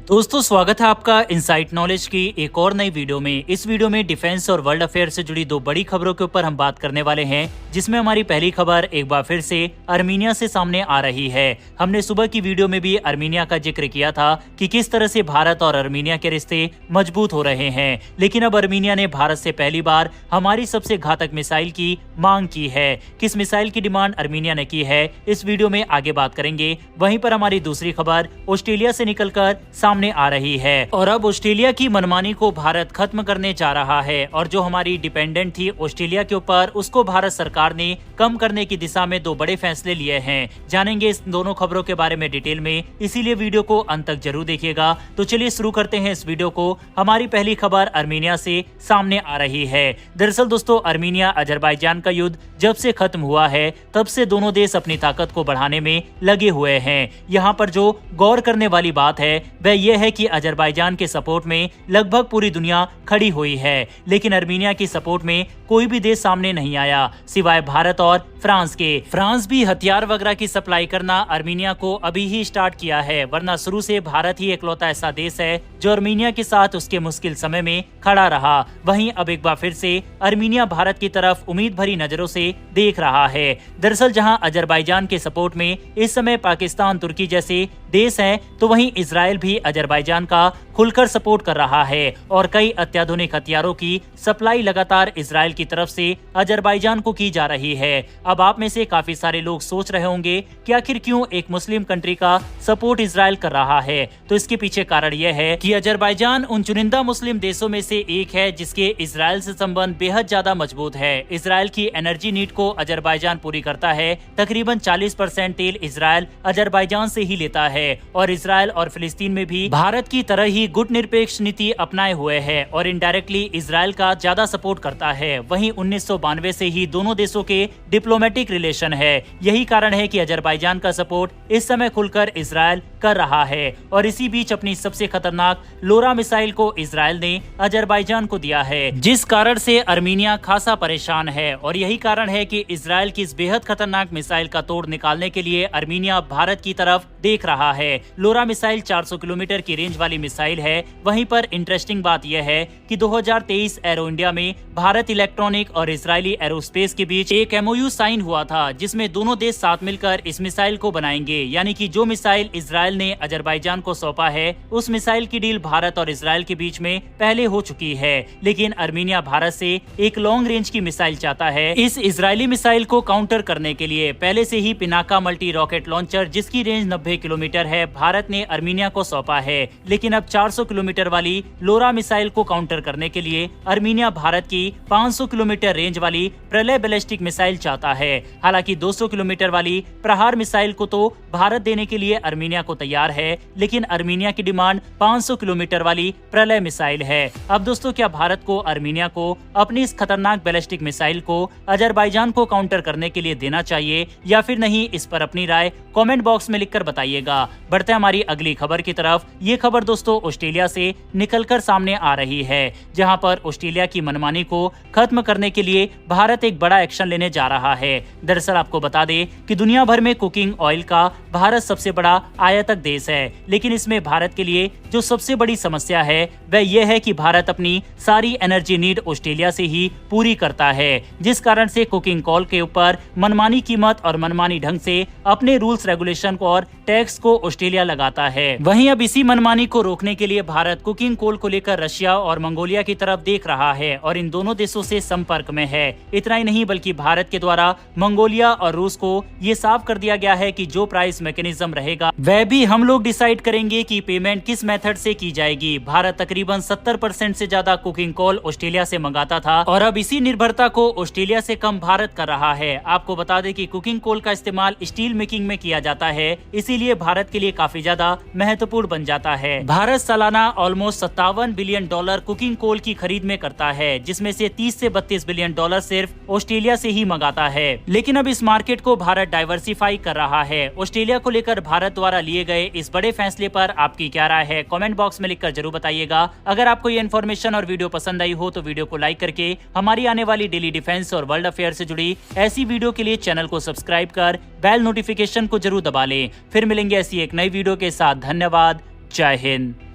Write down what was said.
दोस्तों स्वागत है आपका इनसाइट नॉलेज की एक और नई वीडियो में। इस वीडियो में डिफेंस और वर्ल्ड अफेयर से जुड़ी दो बड़ी खबरों के ऊपर हम बात करने वाले हैं, जिसमें हमारी पहली खबर एक बार फिर से अर्मीनिया से सामने आ रही है। हमने सुबह की वीडियो में भी अर्मीनिया का जिक्र किया था कि किस तरह से भारत और अर्मीनिया के रिश्ते मजबूत हो रहे हैं, लेकिन अब अर्मीनिया ने भारत से पहली बार हमारी सबसे घातक मिसाइल की मांग की है। किस मिसाइल की डिमांड अर्मीनिया ने की है, इस वीडियो में आगे बात करेंगे। वहीं पर हमारी दूसरी खबर ऑस्ट्रेलिया से निकलकर सामने आ रही है और अब ऑस्ट्रेलिया की मनमानी को भारत खत्म करने जा रहा है और जो हमारी डिपेंडेंट थी ऑस्ट्रेलिया के ऊपर, उसको भारत सरकार ने कम करने की दिशा में दो बड़े फैसले लिए हैं। जानेंगे इस दोनों खबरों के बारे में डिटेल में, इसीलिए वीडियो को अंत तक जरूर देखिएगा। तो चलिए शुरू करते हैं इस वीडियो को। हमारी पहली खबर अर्मीनिया से सामने आ रही है। दरअसल दोस्तों, अर्मीनिया अजरबैजान का युद्ध जब से खत्म हुआ है तब से दोनों देश अपनी ताकत को बढ़ाने में लगे हुए हैं। यहाँ पर जो गौर करने वाली बात है वह यह है कि अजरबैजान के सपोर्ट में लगभग पूरी दुनिया खड़ी हुई है, लेकिन अर्मीनिया की सपोर्ट में कोई भी देश सामने नहीं आया सिवाय भारत और फ्रांस के। फ्रांस भी हथियार वगैरह की सप्लाई करना अर्मीनिया को अभी ही स्टार्ट किया है, वरना शुरू से भारत ही इकलौता ऐसा देश है जो अर्मीनिया के साथ उसके मुश्किल समय में खड़ा रहा। वहीं अब एक बार फिर से अर्मीनिया भारत की तरफ उम्मीद भरी नजरों से देख रहा है। दरअसल जहां अजरबैजान के सपोर्ट में इस समय पाकिस्तान, तुर्की जैसे देश हैं, तो वहीं इजराइल भी अजरबैजान का खुलकर सपोर्ट कर रहा है और कई अत्याधुनिक हथियारों की सप्लाई लगातार इजराइल की तरफ से अजरबैजान को की जा रही है। अब आप में से काफी सारे लोग सोच रहे होंगे कि आखिर क्यों एक मुस्लिम कंट्री का सपोर्ट इजराइल कर रहा है। तो इसके पीछे कारण यह है कि अजरबैजान उन चुनिंदा मुस्लिम देशों में से एक है जिसके इजराइल से संबंध बेहद ज्यादा मजबूत है। इजराइल की एनर्जी नीड को अजरबैजान पूरी करता है। तकरीबन 40% तेल इजराइल अजरबैजान से ही लेता है और इजराइल और फिलिस्तीन में भी भारत की तरह ही गुटनिरपेक्ष नीति अपनाए हुए है और इनडायरेक्टली इजराइल का ज्यादा सपोर्ट करता है। वहीं 1992 से ही दोनों देशों के डिप्लोमेटिक रिलेशन है। यही कारण है कि अजरबैजान का सपोर्ट इस समय खुलकर इजराइल कर रहा है और इसी बीच अपनी सबसे खतरनाक लोरा मिसाइल को इजराइल ने अजरबैजान को दिया है, जिस कारण से अर्मीनिया खासा परेशान है। और यही कारण है कि इजराइल की इस बेहद खतरनाक मिसाइल का तोड़ निकालने के लिए अर्मीनिया भारत की तरफ देख रहा है। लोरा मिसाइल 400 किलोमीटर की रेंज वाली मिसाइल है। वहीं पर इंटरेस्टिंग बात यह है कि 2023 एरो इंडिया में भारत इलेक्ट्रॉनिक और इजरायली एरोस्पेस के बीच एक MOU साइन हुआ था, जिसमें दोनों देश साथ मिलकर इस मिसाइल को बनाएंगे। यानी कि जो मिसाइल इजराइल ने अजरबैजान को सौंपा है, उस मिसाइल की डील भारत और इजराइल के बीच में पहले हो चुकी है। लेकिन अर्मीनिया भारत से एक लॉन्ग रेंज की मिसाइल चाहता है। इस इजरायली मिसाइल को काउंटर करने के लिए पहले से ही पिनाका मल्टी रॉकेट लॉन्चर, जिसकी रेंज 90 किलोमीटर है, भारत ने अर्मीनिया को सौंपा है। लेकिन अब 400 किलोमीटर वाली लोरा मिसाइल को काउंटर करने के लिए अर्मीनिया भारत की 500 किलोमीटर रेंज वाली प्रलय बैलिस्टिक मिसाइल चाहता है। हालांकि 200 किलोमीटर वाली प्रहार मिसाइल को तो भारत देने के लिए अर्मीनिया को तैयार है, लेकिन अर्मीनिया की डिमांड 500 किलोमीटर वाली प्रलय मिसाइल है। अब दोस्तों, क्या भारत को अर्मीनिया को अपनी इस खतरनाक बैलिस्टिक मिसाइल को अजरबैजान को काउंटर करने के लिए देना चाहिए या फिर नहीं? इस पर अपनी राय कमेंट बॉक्स में लिखकर बताइएगा। बढ़ते हैं हमारी अगली खबर की तरफ। ये खबर दोस्तों ऑस्ट्रेलिया से निकलकर सामने आ रही है, जहां पर ऑस्ट्रेलिया की मनमानी को खत्म करने के लिए भारत एक बड़ा एक्शन लेने जा रहा है। दरअसल आपको बता दें कि दुनिया भर में कुकिंग ऑयल का भारत सबसे बड़ा आयातक देश है, लेकिन इसमें भारत के लिए जो सबसे बड़ी समस्या है वह यह है कि भारत अपनी सारी एनर्जी नीड ऑस्ट्रेलिया से ही पूरी करता है, जिस कारण से कुकिंग कोल के ऊपर मनमानी कीमत और मनमानी ढंग से अपने रूल्स, रेगुलेशन को और टैक्स को ऑस्ट्रेलिया लगाता है। वहीं अब इसी मनमानी को रोकने के लिए भारत कुकिंग कोल को लेकर रशिया और मंगोलिया की तरफ देख रहा है और इन दोनों देशों से संपर्क में है। इतना ही नहीं, बल्कि भारत के द्वारा मंगोलिया और रूस को ये साफ कर दिया गया है कि जो प्राइस मैकेनिज्म रहेगा वह भी हम लोग डिसाइड करेंगे कि पेमेंट किस मेथड से की जाएगी। भारत तकरीबन 70% से ज्यादा कुकिंग कोल ऑस्ट्रेलिया से मंगाता था और अब इसी निर्भरता को ऑस्ट्रेलिया से कम भारत कर रहा है। आपको बता दें कि कुकिंग कोल का इस्तेमाल स्टील मेकिंग में किया जाता है, इसीलिए भारत के लिए काफी ज्यादा महत्वपूर्ण बन जाता है। भारत सालाना ऑलमोस्ट $57 बिलियन कुकिंग कोल की खरीद में करता है, जिसमें से 30 से 32 बिलियन डॉलर सिर्फ ऑस्ट्रेलिया से ही मंगाता है। लेकिन अब इस मार्केट को भारत डाइवर्सिफाई कर रहा है। ऑस्ट्रेलिया को लेकर भारत द्वारा लिए गए इस बड़े फैसले पर आपकी क्या राय है? कमेंट बॉक्स में लिखकर जरूर बताइएगा। अगर आपको ये इन्फॉर्मेशन और वीडियो पसंद आई हो तो वीडियो को लाइक करके हमारी आने वाली डेली डिफेंस और वर्ल्ड अफेयर से जुड़ी ऐसी वीडियो के लिए चैनल को सब्सक्राइब कर बेल नोटिफिकेशन को जरूर दबा लें। फिर मिलेंगे ऐसी एक नई वीडियो के साथ। धन्यवाद। जय हिंद।